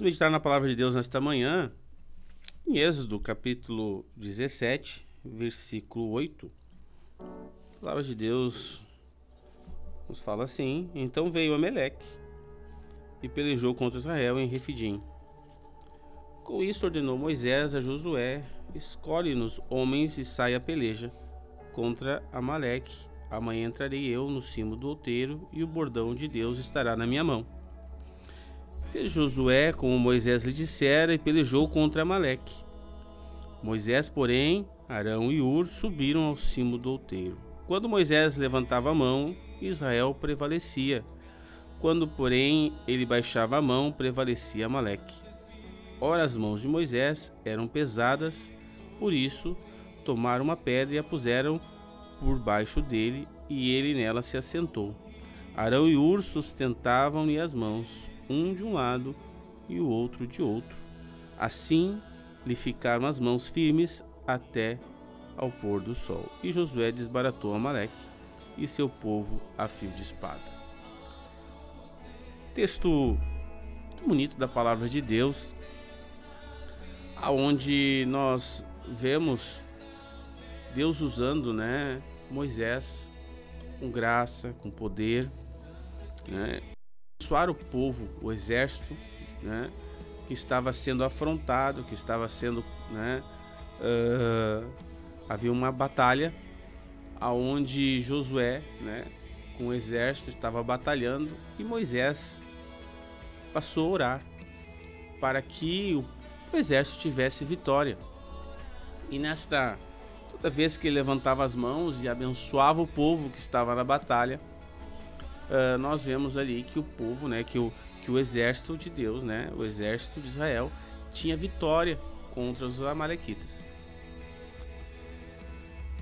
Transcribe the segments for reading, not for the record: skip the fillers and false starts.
meditar na palavra de Deus nesta manhã, em Êxodo, capítulo 17, versículo 8. A palavra de Deus nos fala assim: Então veio Ameleque e pelejou contra Israel em Refidim. Com isso ordenou Moisés a Josué: Escolhe-nos homens e sai a peleja contra Amaleque. Amanhã entrarei eu no cimo do outeiro e o bordão de Deus estará na minha mão. Fez Josué como Moisés lhe dissera e pelejou contra Amaleque. Moisés, porém, Arão e Hur subiram ao cimo do outeiro. Quando Moisés levantava a mão, Israel prevalecia. Quando, porém, ele baixava a mão, prevalecia Amaleque. Ora, as mãos de Moisés eram pesadas, por isso tomaram uma pedra e a puseram por baixo dele, e ele nela se assentou. Arão e Hur sustentavam-lhe as mãos, um de um lado e o outro de outro. Assim lhe ficaram as mãos firmes até ao pôr do sol. E Josué desbaratou Amaleque e seu povo a fio de espada. Texto muito bonito da palavra de Deus, aonde nós vemos Deus usando, Moisés com graça, com poder, abençoar o povo, o exército, que estava sendo afrontado, que estava sendo, havia uma batalha aonde Josué, com o exército estava batalhando, e Moisés passou a orar para que o exército tivesse vitória. E toda vez que ele levantava as mãos e abençoava o povo que estava na batalha, nós vemos ali que o povo, que o exército de Deus, o exército de Israel, tinha vitória contra os amalequitas.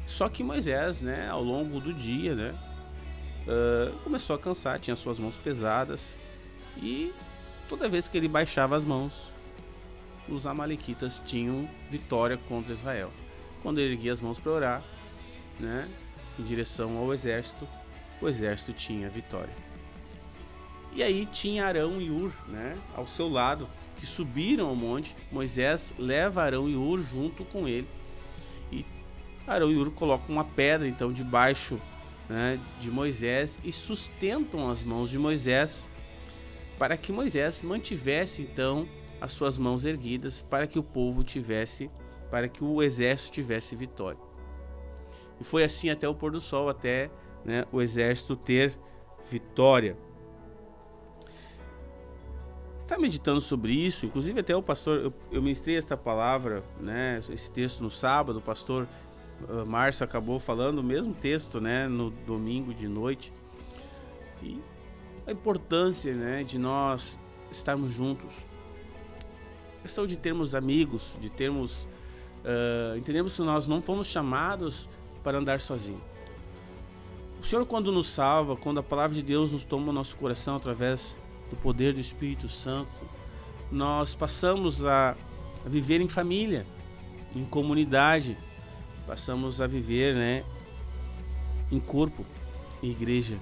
Só que Moisés, ao longo do dia, começou a cansar, tinha suas mãos pesadas, e toda vez que ele baixava as mãos, os amalequitas tinham vitória contra Israel. Quando ele erguia as mãos para orar, em direção ao exército, o exército tinha vitória. E aí tinha Arão e Hur, ao seu lado, que subiram ao monte. Moisés leva Arão e Hur junto com ele, e Arão e Hur colocam uma pedra então debaixo, de Moisés, e sustentam as mãos de Moisés, para que Moisés mantivesse então as suas mãos erguidas, para que o povo tivesse, para que o exército tivesse vitória. E foi assim até o pôr do sol, até o exército ter vitória. Está meditando sobre isso, inclusive até o pastor, eu ministrei esta palavra, esse texto no sábado, o pastor Márcio acabou falando o mesmo texto, no domingo de noite. E a importância, de nós estarmos juntos, a questão de termos amigos, de termos, entendemos que nós não fomos chamados para andar sozinhos. O Senhor, quando nos salva, quando a palavra de Deus nos toma o nosso coração através do poder do Espírito Santo, nós passamos a viver em família, em comunidade, passamos a viver, em corpo, em igreja.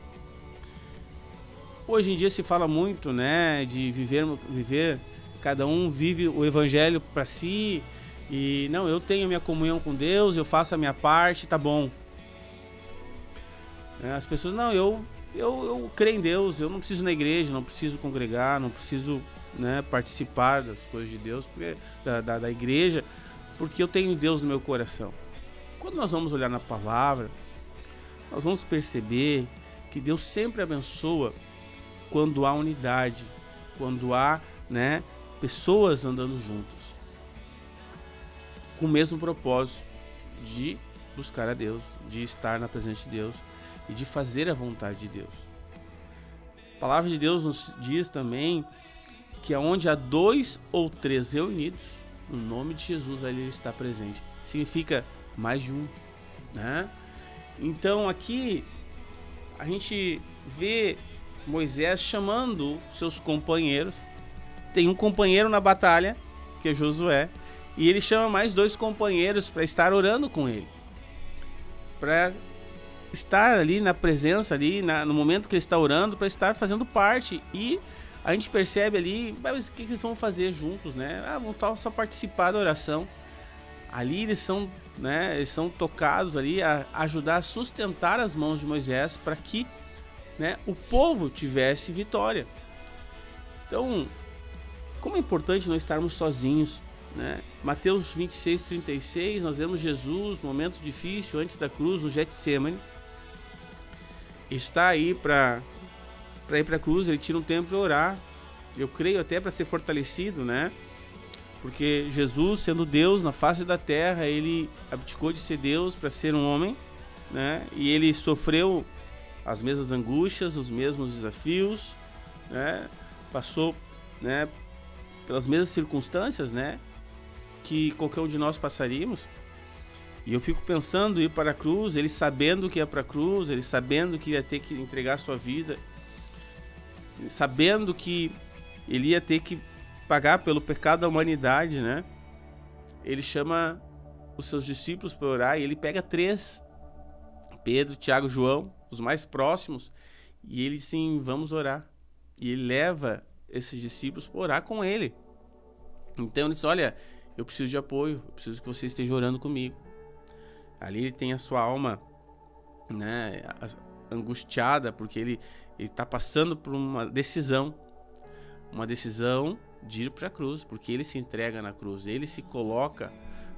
Hoje em dia se fala muito, de viver, cada um vive o evangelho para si, e não, eu tenho a minha comunhão com Deus, eu faço a minha parte, tá bom. As pessoas, não, eu creio em Deus, eu não preciso ir na igreja, não preciso congregar, não preciso, participar das coisas de Deus, porque, da igreja, porque eu tenho Deus no meu coração. Quando nós vamos olhar na palavra, nós vamos perceber que Deus sempre abençoa quando há unidade, quando há, pessoas andando juntas, com o mesmo propósito de buscar a Deus, de estar na presença de Deus e de fazer a vontade de Deus. A palavra de Deus nos diz também que aonde há 2 ou 3 reunidos, no nome de Jesus, ali ele está presente. Significa mais de um, Então aqui a gente vê Moisés chamando seus companheiros. Tem um companheiro na batalha, que é Josué, e ele chama mais 2 companheiros para estar orando com ele, para estar ali na presença, ali no momento que ele está orando, para estar fazendo parte e a gente percebe ali, mas o que eles vão fazer juntos, né? Vão só participar da oração. Ali eles são, né, eles são tocados ali a ajudar a sustentar as mãos de Moisés para que, né, o povo tivesse vitória. Então, como é importante não estarmos sozinhos, né? Mateus 26:36, nós vemos Jesus, no momento difícil, antes da cruz, no Getsêmani, está aí para ir para a cruz, ele tira um tempo para orar, eu creio até para ser fortalecido, né? Porque Jesus, sendo Deus na face da terra, ele abdicou de ser Deus para ser um homem, né? E ele sofreu as mesmas angústias, os mesmos desafios, né? Passou, né, pelas mesmas circunstâncias, né, que qualquer um de nós passaríamos. E eu fico pensando em ir para a cruz, ele sabendo que ia para a cruz, ele sabendo que ia ter que entregar a sua vida, sabendo que ele ia ter que pagar pelo pecado da humanidade, né? Ele chama os seus discípulos para orar e ele pega 3, Pedro, Tiago, João, os mais próximos, e ele sim, vamos orar. E ele leva esses discípulos para orar com ele. Então ele diz, olha, eu preciso de apoio, eu preciso que você esteja orando comigo. Ali ele tem a sua alma, né, angustiada, porque ele está passando por uma decisão de ir para a cruz, porque ele se entrega na cruz, ele se coloca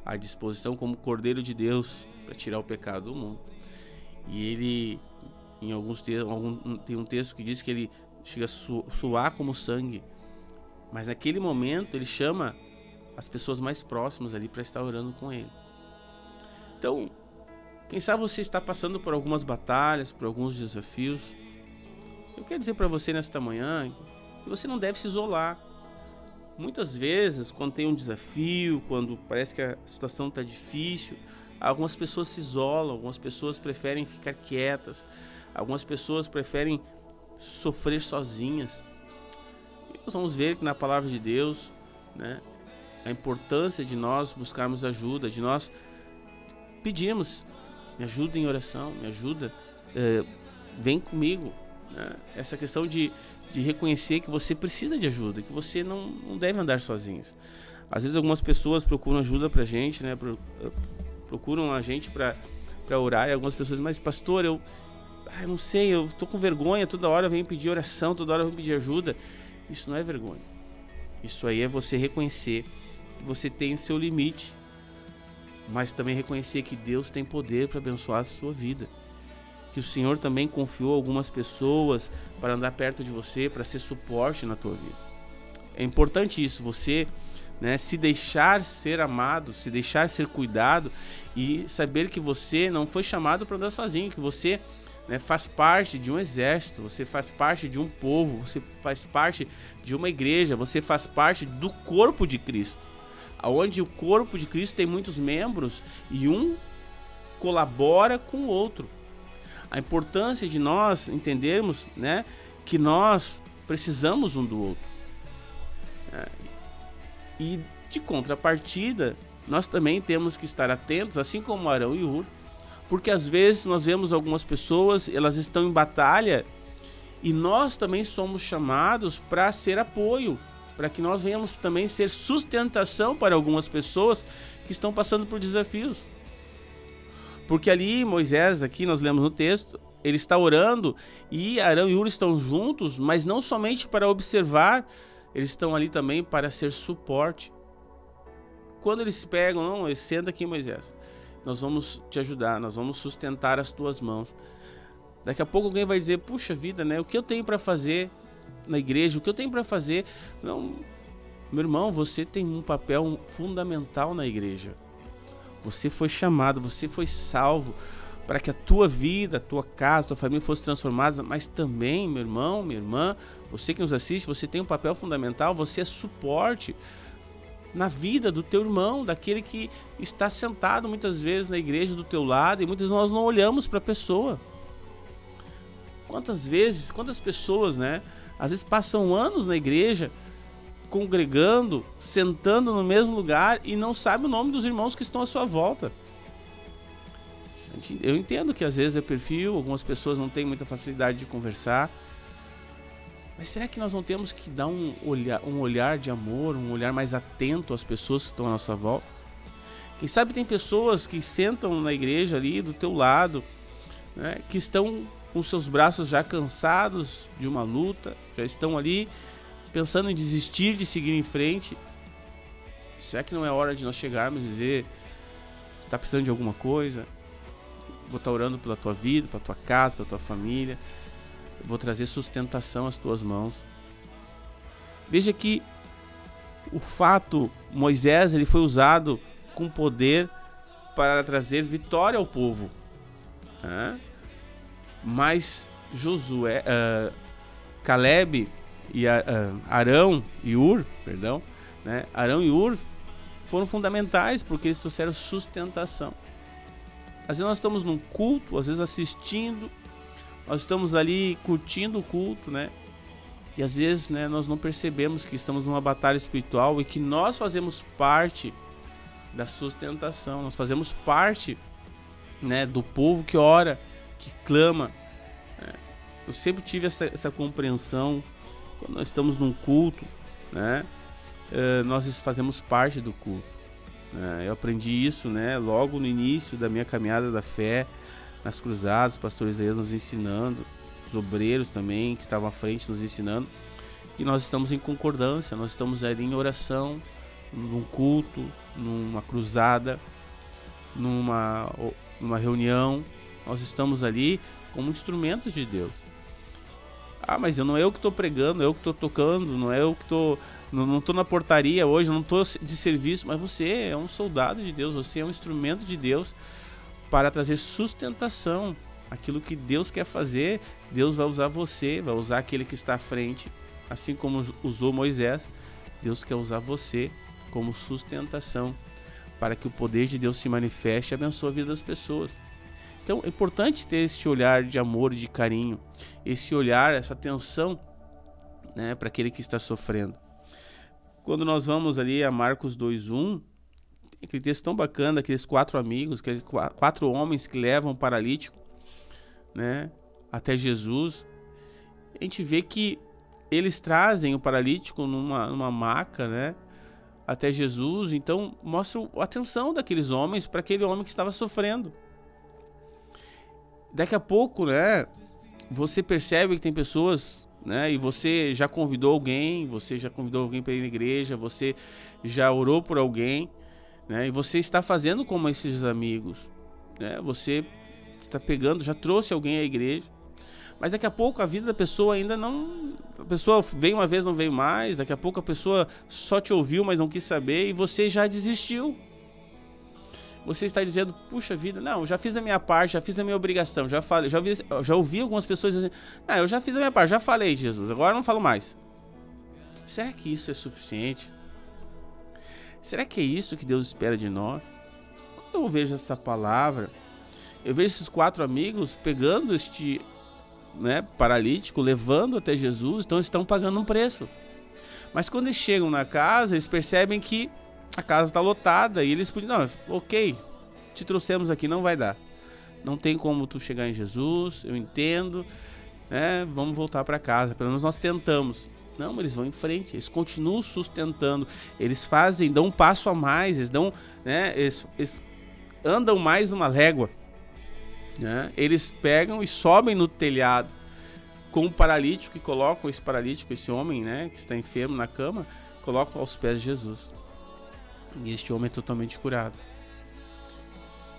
à disposição como Cordeiro de Deus para tirar o pecado do mundo. E ele, em alguns tem um texto que diz que ele chega a suar como sangue, mas naquele momento ele chama as pessoas mais próximas ali para estar orando com ele. Então, quem sabe você está passando por algumas batalhas, por alguns desafios. Eu quero dizer para você nesta manhã que você não deve se isolar. Muitas vezes, quando tem um desafio, quando parece que a situação está difícil, algumas pessoas se isolam, algumas pessoas preferem ficar quietas, algumas pessoas preferem sofrer sozinhas. E nós vamos ver que na palavra de Deus, né, a importância de nós buscarmos ajuda, de nós pedirmos, me ajuda em oração, me ajuda, vem comigo, né? Essa questão de reconhecer que você precisa de ajuda, que você não deve andar sozinhos. Às vezes algumas pessoas procuram ajuda pra gente, né? Procuram a gente pra orar, e algumas pessoas, mas pastor, eu não sei, eu tô com vergonha, toda hora vem pedir oração, toda hora vem pedir ajuda. Isso não é vergonha. Isso aí é você reconhecer que você tem o seu limite, mas também reconhecer que Deus tem poder para abençoar a sua vida, que o Senhor também confiou algumas pessoas para andar perto de você, para ser suporte na tua vida. É importante isso, você, né, se deixar ser amado, se deixar ser cuidado e saber que você não foi chamado para andar sozinho, que você, né, faz parte de um exército, você faz parte de um povo, você faz parte de uma igreja, você faz parte do corpo de Cristo, onde o corpo de Cristo tem muitos membros e um colabora com o outro. A importância de nós entendermos, né, que nós precisamos um do outro. E de contrapartida, nós também temos que estar atentos, assim como Arão e Hur, porque às vezes nós vemos algumas pessoas, elas estão em batalha e nós também somos chamados para ser apoio, para que nós venhamos também ser sustentação para algumas pessoas que estão passando por desafios. Porque ali Moisés, aqui nós lemos no texto, ele está orando e Arão e Hur estão juntos, mas não somente para observar, eles estão ali também para ser suporte. Quando eles pegam, não, senta aqui, Moisés, nós vamos te ajudar, nós vamos sustentar as tuas mãos. Daqui a pouco alguém vai dizer, puxa vida, né, o que eu tenho para fazer na igreja, o que eu tenho para fazer? Não, meu irmão, você tem um papel fundamental na igreja. Você foi chamado, você foi salvo para que a tua vida, a tua casa, a tua família fosse transformada, mas também, meu irmão, minha irmã, você que nos assiste, você tem um papel fundamental, você é suporte na vida do teu irmão, daquele que está sentado muitas vezes na igreja do teu lado, e muitas vezes nós não olhamos para a pessoa. Quantas pessoas, né, às vezes passam anos na igreja, congregando, sentando no mesmo lugar e não sabe o nome dos irmãos que estão à sua volta. Eu entendo que às vezes é perfil, algumas pessoas não têm muita facilidade de conversar, Mas será que nós não temos que dar um olhar de amor, um olhar mais atento às pessoas que estão à nossa volta? Quem sabe tem pessoas que sentam na igreja ali do teu lado, né, que estão com seus braços já cansados de uma luta, já estão ali pensando em desistir de seguir em frente. Será que não é hora de nós chegarmos e dizer: está precisando de alguma coisa? Vou estar orando pela tua vida, pela tua casa, pela tua família. Vou trazer sustentação às tuas mãos. Veja que o fato, Moisés, ele foi usado com poder para trazer vitória ao povo, né? Mas Josué, Caleb e Arão e Ur, perdão, né? Arão e Ur foram fundamentais porque eles trouxeram sustentação. Às vezes nós estamos num culto, às vezes assistindo, nós estamos ali curtindo o culto, né? E às vezes, né, nós não percebemos que estamos numa batalha espiritual e que nós fazemos parte da sustentação, nós fazemos parte, né, do povo que ora, que clama. Eu sempre tive essa compreensão. Quando nós estamos num culto, né, nós fazemos parte do culto. Eu aprendi isso, né, logo no início da minha caminhada da fé, nas cruzadas, os pastores Isaías nos ensinando, os obreiros também que estavam à frente nos ensinando, que nós estamos em concordância, nós estamos ali em oração, num culto, numa cruzada, numa reunião, nós estamos ali como instrumentos de Deus. Mas não é eu que estou pregando, é eu que estou tocando, não é eu que estou... Não estou na portaria hoje, não estou de serviço, mas você é um soldado de Deus, você é um instrumento de Deus para trazer sustentação. Aquilo que Deus quer fazer, Deus vai usar você, vai usar aquele que está à frente. Assim como usou Moisés, Deus quer usar você como sustentação para que o poder de Deus se manifeste e abençoe a vida das pessoas. Então é importante ter esse olhar de amor e de carinho, esse olhar, essa atenção, né, para aquele que está sofrendo. Quando nós vamos ali a Marcos 2:1, tem aquele texto tão bacana, aqueles 4 amigos, aqueles 4 homens que levam o paralítico, né, até Jesus. A gente vê que eles trazem o paralítico numa maca, né, até Jesus. Então mostra a atenção daqueles homens para aquele homem que estava sofrendo. Daqui a pouco, né, você percebe que tem pessoas, né, e você já convidou alguém para ir na igreja, você já orou por alguém, né, e você está fazendo como esses amigos, né, você está pegando, já trouxe alguém à igreja, mas daqui a pouco a vida da pessoa ainda não... A pessoa veio uma vez, não veio mais, daqui a pouco a pessoa só te ouviu, mas não quis saber, e você já desistiu. Você está dizendo: puxa vida, não, já fiz a minha parte, já fiz a minha obrigação, já falei, já ouvi algumas pessoas dizendo: eu já fiz a minha parte, já falei, Jesus, agora não falo mais. Será que isso é suficiente? Será que é isso que Deus espera de nós? Quando eu vejo esta palavra, eu vejo esses 4 amigos pegando este, né, paralítico, levando até Jesus, então estão pagando um preço. Mas quando eles chegam na casa, eles percebem que a casa está lotada e eles podiam: não, ok, te trouxemos aqui, não vai dar, não tem como tu chegar em Jesus, eu entendo, né, vamos voltar para casa, pelo menos nós tentamos. Não, eles vão em frente, eles continuam sustentando, eles dão um passo a mais, eles dão, né, eles andam mais uma légua, né, eles pegam e sobem no telhado com o paralítico e colocam esse paralítico, esse homem, né, que está enfermo na cama, colocam aos pés de Jesus. E este homem é totalmente curado.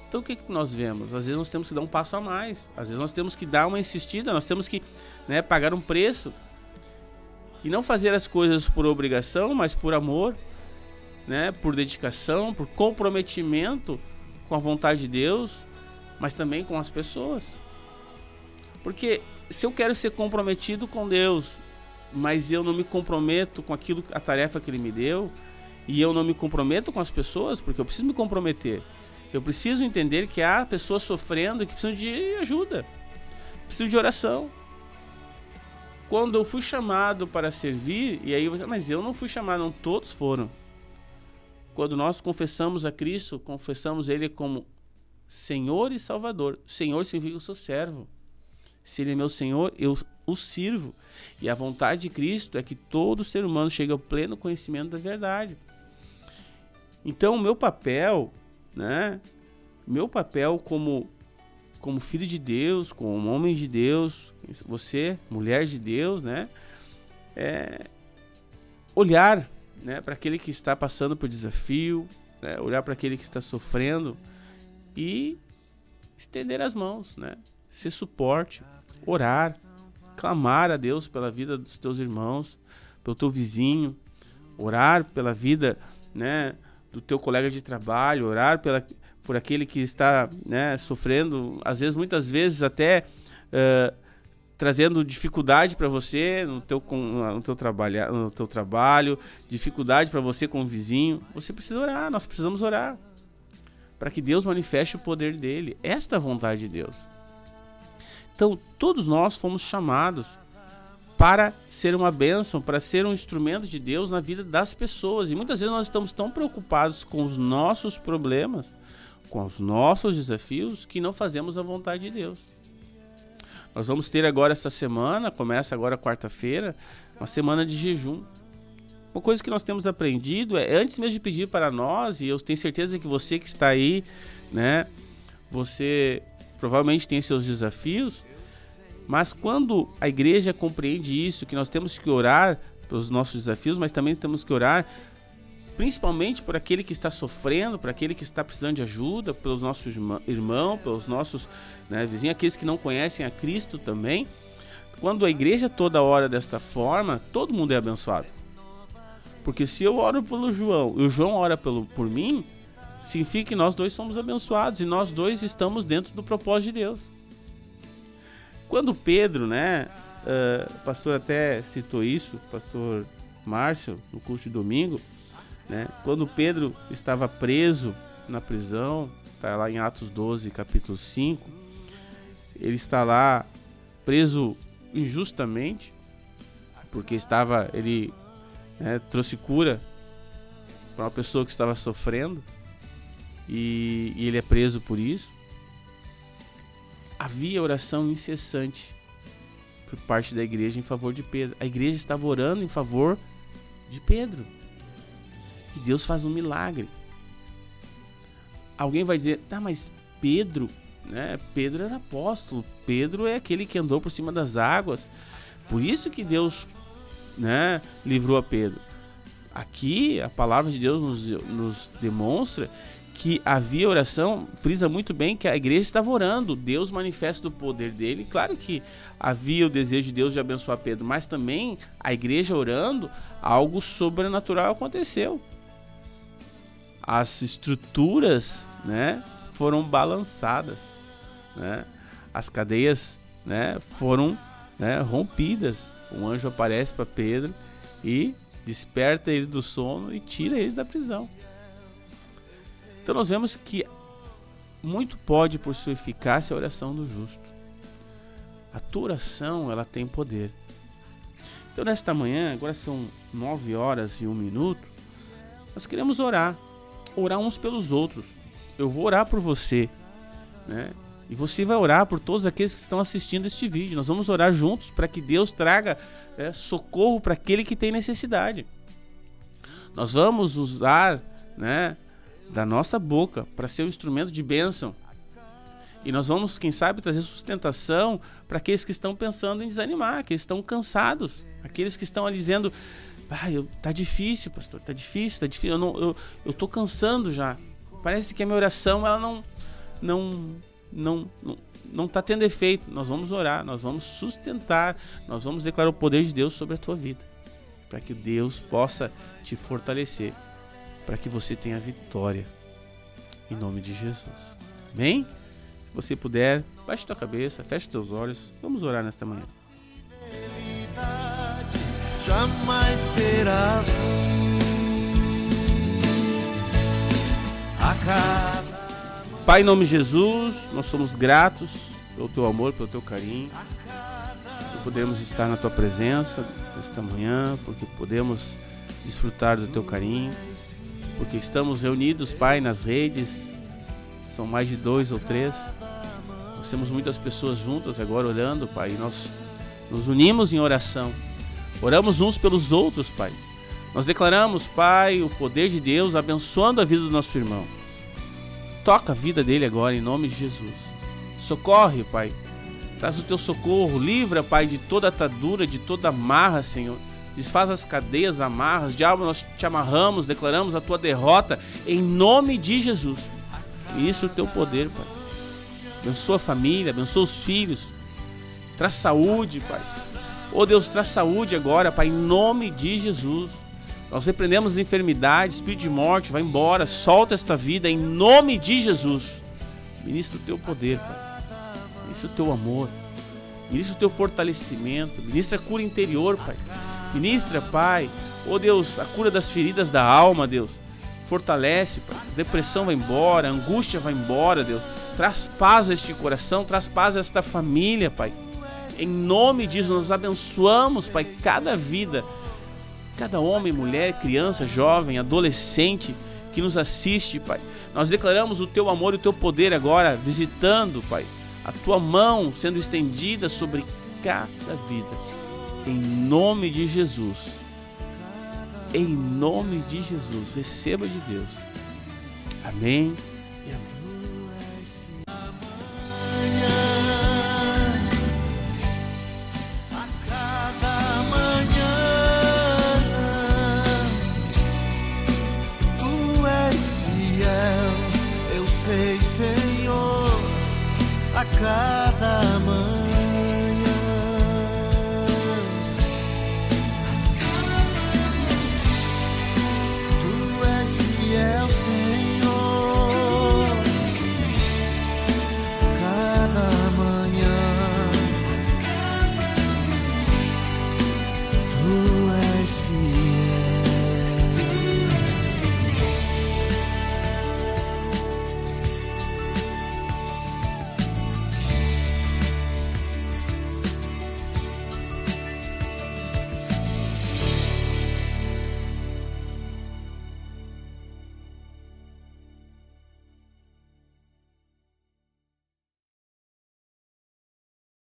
Então o que nós vemos? Às vezes nós temos que dar um passo a mais. Às vezes nós temos que dar uma insistida. Nós temos que, né, pagar um preço. E não fazer as coisas por obrigação, mas por amor, né, por dedicação, por comprometimento com a vontade de Deus, mas também com as pessoas. Porque se eu quero ser comprometido com Deus, mas eu não me comprometo com a tarefa que Ele me deu, e eu não me comprometo com as pessoas, porque eu preciso me comprometer. Eu preciso entender que há pessoas sofrendo e que precisam de ajuda, precisam de oração. Quando eu fui chamado para servir, e aí você, mas eu não fui chamado, não, todos foram. Quando nós confessamos a Cristo, confessamos Ele como Senhor e Salvador. Senhor significa que eu sou servo. Se Ele é meu Senhor, eu o sirvo. E a vontade de Cristo é que todo ser humano chegue ao pleno conhecimento da verdade. Então, o meu papel, né? Meu papel como filho de Deus, como homem de Deus, você, mulher de Deus, né? É olhar, né, para aquele que está passando por desafio, né? Olhar para aquele que está sofrendo e estender as mãos, né? Ser suporte, orar, clamar a Deus pela vida dos teus irmãos, pelo teu vizinho, orar pela vida, né, do teu colega de trabalho, orar por aquele que está, né, sofrendo, muitas vezes até trazendo dificuldade para você no teu trabalho, dificuldade para você com o vizinho. Você precisa orar, nós precisamos orar para que Deus manifeste o poder dele. Esta é a vontade de Deus. Então, todos nós fomos chamados para ser uma bênção, para ser um instrumento de Deus na vida das pessoas. E muitas vezes nós estamos tão preocupados com os nossos problemas, com os nossos desafios, que não fazemos a vontade de Deus. Nós vamos ter agora esta semana, começa agora quarta-feira, uma semana de jejum. Uma coisa que nós temos aprendido é, antes mesmo de pedir para nós, e eu tenho certeza que você que está aí, né, você provavelmente tem seus desafios, mas quando a igreja compreende isso, que nós temos que orar pelos nossos desafios, mas também temos que orar principalmente por aquele que está sofrendo, por aquele que está precisando de ajuda, pelos nossos irmãos, pelos nossos, né, vizinhos, aqueles que não conhecem a Cristo também. Quando a igreja toda ora desta forma, todo mundo é abençoado. Porque se eu oro pelo João e o João ora por mim, significa que nós dois somos abençoados e nós dois estamos dentro do propósito de Deus. Quando Pedro, né, o pastor até citou isso, o pastor Márcio, no culto de domingo, né, quando Pedro estava preso na prisão, está lá em Atos 12, capítulo 5, ele está lá preso injustamente, porque ele, né, trouxe cura para uma pessoa que estava sofrendo, e ele é preso por isso. Havia oração incessante por parte da igreja em favor de Pedro. A igreja estava orando em favor de Pedro. E Deus faz um milagre. Alguém vai dizer, mas Pedro, né? Pedro era apóstolo. Pedro é aquele que andou por cima das águas. Por isso que Deus, né, livrou a Pedro. Aqui a palavra de Deus nos demonstra que havia oração, frisa muito bem que a igreja estava orando, Deus manifesta o poder dele. Claro que havia o desejo de Deus de abençoar Pedro, mas também a igreja orando, algo sobrenatural aconteceu. As estruturas, né, foram balançadas, né? As cadeias, né, foram, né, rompidas. Um anjo aparece para Pedro e desperta ele do sono e tira ele da prisão. Então nós vemos que muito pode por sua eficácia a oração do justo. A tua oração, ela tem poder. Então nesta manhã, agora são 9h01, nós queremos orar uns pelos outros. Eu vou orar por você, né? E você vai orar por todos aqueles que estão assistindo este vídeo. Nós vamos orar juntos para que Deus traga, né, socorro para aquele que tem necessidade. Nós vamos usar, né, da nossa boca para ser um instrumento de bênção. E nós vamos, quem sabe, trazer sustentação para aqueles que estão pensando em desanimar, que estão cansados, aqueles que estão ali dizendo, tá difícil, pastor, tá difícil, eu tô cansando já. Parece que a minha oração ela não tá tendo efeito. Nós vamos orar, nós vamos sustentar, nós vamos declarar o poder de Deus sobre a tua vida, para que Deus possa te fortalecer, para que você tenha vitória, em nome de Jesus. Amém? Se você puder, baixe tua cabeça, feche teus olhos, vamos orar nesta manhã. Jamais terá fim. Pai, em nome de Jesus, nós somos gratos pelo teu amor, pelo teu carinho, por podermos estar na tua presença nesta manhã, porque podemos desfrutar do teu carinho, porque estamos reunidos, Pai, nas redes, são mais de 2 ou 3, Nós temos muitas pessoas juntas agora orando, Pai, e nós nos unimos em oração. Oramos uns pelos outros, Pai. Nós declaramos, Pai, o poder de Deus abençoando a vida do nosso irmão. Toca a vida dele agora, em nome de Jesus. Socorre, Pai. Traz o teu socorro. Livra, Pai, de toda atadura, de toda amarra, Senhor. Desfaz as cadeias, amarras. Diabo, nós te amarramos, declaramos a tua derrota em nome de Jesus. E isso é o teu poder, Pai. Abençoa a família, abençoa os filhos. Traz saúde, Pai. Oh Deus, traz saúde agora, Pai, em nome de Jesus. Nós repreendemos as enfermidades, espírito de morte, vai embora, solta esta vida em nome de Jesus. Ministra o teu poder, Pai. Ministra o teu amor. Ministra o teu fortalecimento. Ministra a cura interior, Pai. Ministra, Pai, oh Deus, a cura das feridas da alma, Deus. Fortalece, Pai. A depressão vai embora, a angústia vai embora, Deus. Traz paz a este coração, traz paz a esta família, Pai. Em nome de Jesus, nós abençoamos, Pai, cada vida, cada homem, mulher, criança, jovem, adolescente que nos assiste, Pai. Nós declaramos o teu amor e o teu poder agora, visitando, Pai, a tua mão sendo estendida sobre cada vida. Em nome de Jesus. Em nome de Jesus. Receba de Deus. Amém e amém.